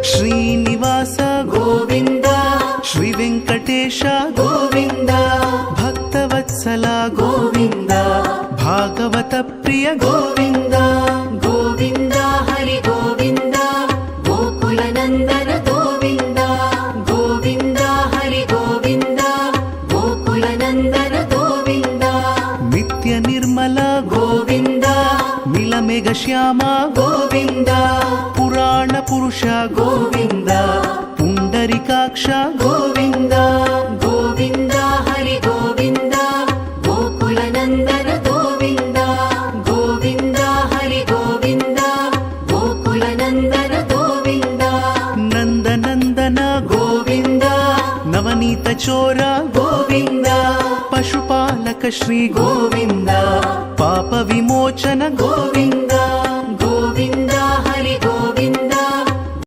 ಶ್ರೀನಿವಾಸ ಗೋವಿಂದ ಶ್ರೀ ವೆಂಕಟೇಶ ಗೋವಿಂದ ಭಕ್ತವತ್ಸಲ ಗೋವಿಂದ ಭಾಗವತ ಪ್ರಿಯ ಗೋವಿಂದ ಗೋವಿಂದ ಹರಿ ಗೋವಿಂದ ಗೋಕುಲ ನಂದನ ಗೋವಿಂದ ಗೋವಿಂದ ಹರಿ ಗೋವಿಂದ ಗೋಕುಲ ನಂದನ ಗೋವಿಂದ ನಿತ್ಯ ನಿರ್ಮಲ ಗೋವಿಂದ ನೀಲಮೇಘ ಶ್ಯಾಮ ಗೋವಿಂದ ಪುರಾಣ ಪುರುಷ ಗೋವಿಂದ ಪುಂಡರಿಕಾಕ್ಷ ಗೋವಿಂದ ಗೋವಿಂದ ಹರಿ ಗೋವಿಂದ ಗೋಕುಲ ನಂದನ ಗೋವಿಂದ ಗೋವಿಂದ ಹರಿ ಗೋವಿಂದ ಗೋಕುಲ ನಂದನ ಗೋವಿಂದ ನಂದನಂದನ ಗೋವಿಂದ ನವನೀತ ಚೋರ ಗೋವಿಂದ ಪಶುಪಾಲಕ ಶ್ರೀ ಗೋವಿಂದ ಪಾಪ ವಿಮೋಚನ ಗೋವಿಂದ